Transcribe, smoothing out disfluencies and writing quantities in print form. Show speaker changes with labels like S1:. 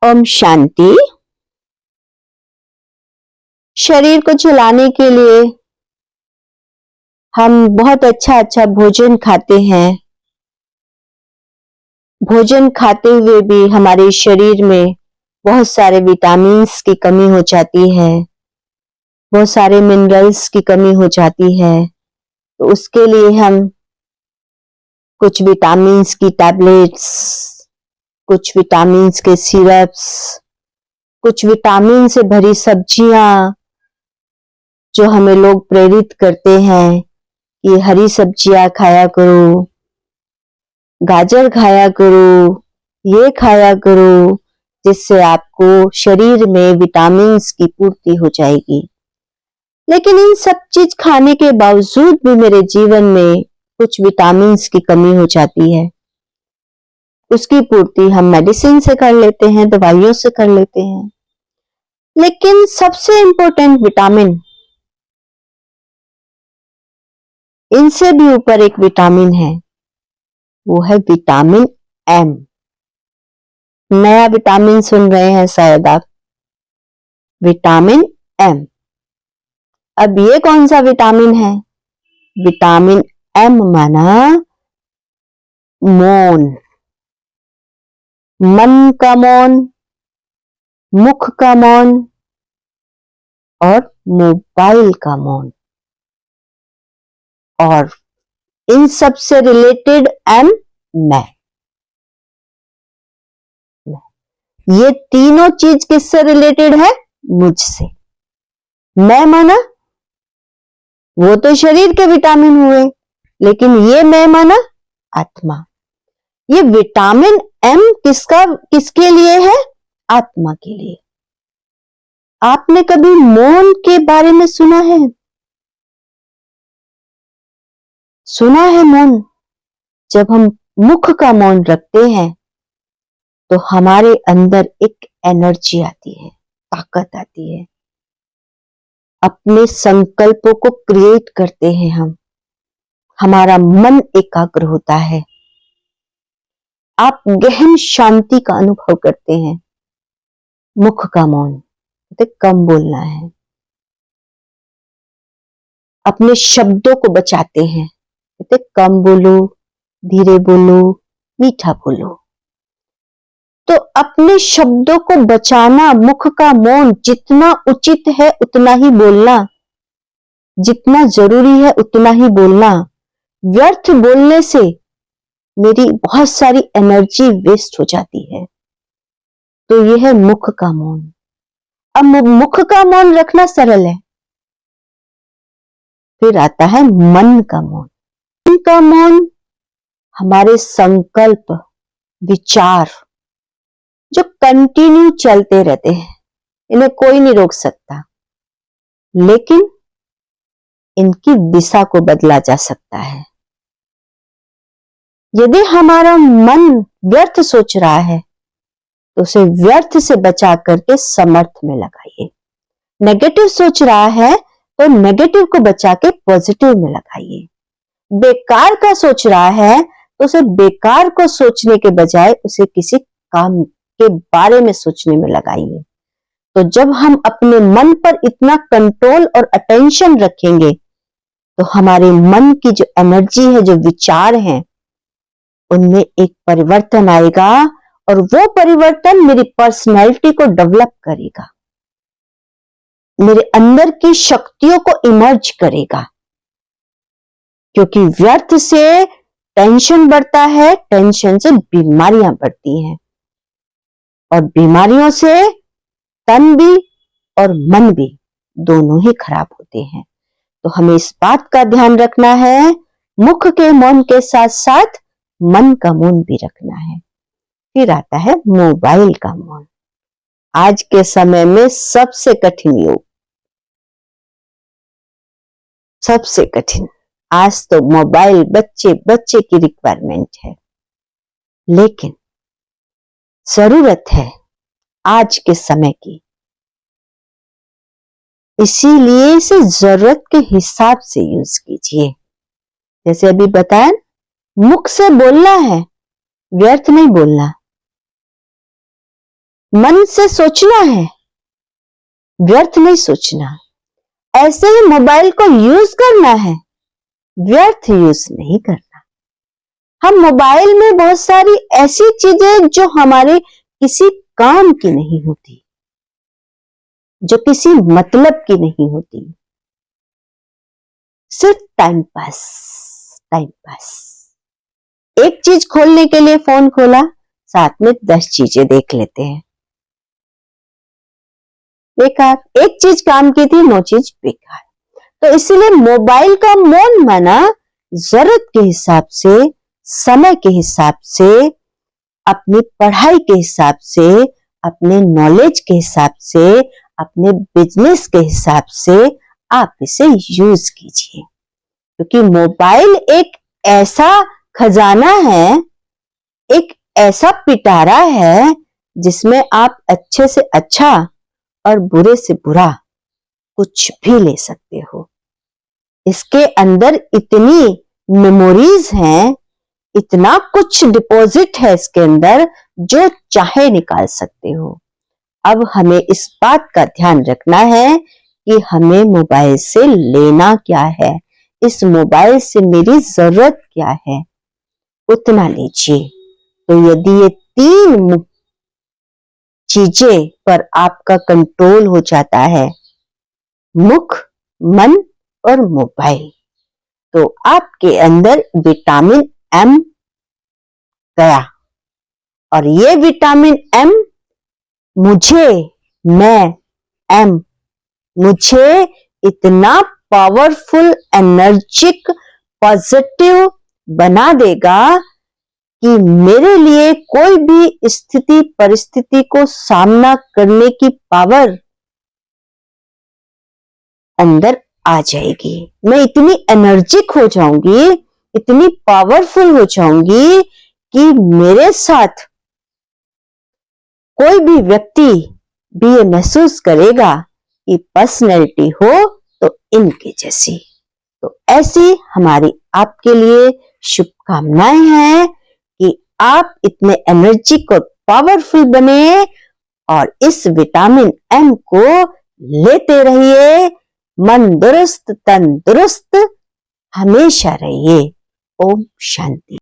S1: ओम शांति। शरीर को चलाने के लिए हम बहुत अच्छा भोजन खाते हैं। भोजन खाते हुए भी हमारे शरीर में बहुत सारे विटामिन्स की कमी हो जाती है, बहुत सारे मिनरल्स की कमी हो जाती है। तो उसके लिए हम कुछ विटामिन्स की टैबलेट्स, कुछ विटामिन्स के सिरप्स, कुछ विटामिन से भरी सब्जियां जो हमें लोग प्रेरित करते हैं कि हरी सब्जियां खाया करो, गाजर खाया करो, ये खाया करो, जिससे आपको शरीर में विटामिन्स की पूर्ति हो जाएगी। लेकिन इन सब चीज खाने के बावजूद भी मेरे जीवन में कुछ विटामिन्स की कमी हो जाती है। उसकी पूर्ति हम मेडिसिन से कर लेते हैं, दवाइयों से कर लेते हैं। लेकिन सबसे इंपॉर्टेंट विटामिन, इनसे भी ऊपर एक विटामिन है, वो है विटामिन एम। नया विटामिन सुन रहे हैं शायद आप, विटामिन एम। अब ये कौन सा विटामिन है? विटामिन एम माना मौन, मन का मौन, मुख का मौन और मोबाइल का मौन। और इन सब से रिलेटेड एम, मैं। ये तीनों चीज किससे रिलेटेड है? मुझसे। मैं माना वो तो शरीर के विटामिन हुए, लेकिन ये मैं माना आत्मा। ये विटामिन एम किसके लिए है? आत्मा के लिए। आपने कभी मौन के बारे में सुना है? सुना है मौन? जब हम मुख का मौन रखते हैं तो हमारे अंदर एक एनर्जी आती है, ताकत आती है। अपने संकल्पों को क्रिएट करते हैं हम, हमारा मन एकाग्र होता है, आप गहन शांति का अनुभव करते हैं। मुख का मौन, तो कम बोलना है, अपने शब्दों को बचाते हैं, कहते कम बोलो, धीरे बोलो, मीठा बोलो। तो अपने शब्दों को बचाना, मुख का मौन जितना उचित है उतना ही बोलना, जितना जरूरी है उतना ही बोलना। व्यर्थ बोलने से मेरी बहुत सारी एनर्जी वेस्ट हो जाती है। तो यह है मुख का मौन। अब मुख का मौन रखना सरल है, फिर आता है मन का मौन। मन का मौन हमारे संकल्प, विचार जो कंटिन्यू चलते रहते हैं, इन्हें कोई नहीं रोक सकता, लेकिन इनकी दिशा को बदला जा सकता है। यदि हमारा मन व्यर्थ सोच रहा है तो उसे व्यर्थ से बचा करके समर्थ में लगाइए। नेगेटिव सोच रहा है तो नेगेटिव को बचा के पॉजिटिव में लगाइए। बेकार का सोच रहा है तो उसे बेकार को सोचने के बजाय उसे किसी काम के बारे में सोचने में लगाइए। तो जब हम अपने मन पर इतना कंट्रोल और अटेंशन रखेंगे तो हमारे मन की जो एनर्जी है, जो विचार हैं, उनमें एक परिवर्तन आएगा और वो परिवर्तन मेरी पर्सनैलिटी को डेवलप करेगा, मेरे अंदर की शक्तियों को इमर्ज करेगा। क्योंकि व्यर्थ से टेंशन बढ़ता है, टेंशन से बीमारियां बढ़ती हैं, और बीमारियों से तन भी और मन भी दोनों ही खराब होते हैं। तो हमें इस बात का ध्यान रखना है, मुख के मौन के साथ साथ मन का मौन भी रखना है। फिर आता है मोबाइल का मौन। आज के समय में सबसे कठिन योग, सबसे कठिन। आज तो मोबाइल बच्चे की रिक्वायरमेंट है, लेकिन जरूरत है आज के समय की, इसीलिए इसे जरूरत के हिसाब से यूज कीजिए। जैसे अभी बताया, मुख से बोलना है, व्यर्थ नहीं बोलना। मन से सोचना है, व्यर्थ नहीं सोचना। ऐसे ही मोबाइल को यूज करना है, व्यर्थ यूज नहीं करना। हम मोबाइल में बहुत सारी ऐसी चीजें जो हमारे किसी काम की नहीं होती, जो किसी मतलब की नहीं होती, सिर्फ टाइम पास। Time pass. एक चीज खोलने के लिए फोन खोला, साथ में 10 चीजें देख लेते हैं, बेकार। एक चीज काम की थी, 9 चीज बेकार। तो इसीलिए मोबाइल का मौन माना, जरूरत के हिसाब से, समय के हिसाब से, अपनी पढ़ाई के हिसाब से, अपने नॉलेज के हिसाब से, अपने बिजनेस के हिसाब से आप इसे यूज कीजिए। क्योंकि मोबाइल एक ऐसा खजाना है, एक ऐसा पिटारा है जिसमें आप अच्छे से अच्छा और बुरे से बुरा कुछ भी ले सकते हो। इसके अंदर इतनी मेमोरीज हैं, इतना कुछ डिपॉजिट है इसके अंदर, जो चाहे निकाल सकते हो। अब हमें इस बात का ध्यान रखना है कि हमें मोबाइल से लेना क्या है, इस मोबाइल से मेरी जरूरत क्या है, उतना लीजिए। तो यदि ये 3 चीजें पर आपका कंट्रोल हो जाता है, मुख, मन और मोबाइल, तो आपके अंदर विटामिन एम गया। और ये विटामिन एम मुझे इतना पावरफुल, एनर्जिक, पॉजिटिव बना देगा कि मेरे लिए कोई भी स्थिति परिस्थिति को सामना करने की पावर अंदर आ जाएगी। मैं इतनी एनर्जिक हो जाऊंगी, इतनी पावरफुल हो जाऊंगी कि मेरे साथ कोई भी व्यक्ति भी ये महसूस करेगा कि पर्सनैलिटी हो तो इनके जैसी। तो ऐसी हमारी आपके लिए शुभकामनाएं हैं कि आप इतने एनर्जिक और पावरफुल बने और इस विटामिन एम को लेते रहिए। मन दुरुस्त, तन दुरुस्त हमेशा रहिए। ओम शांति।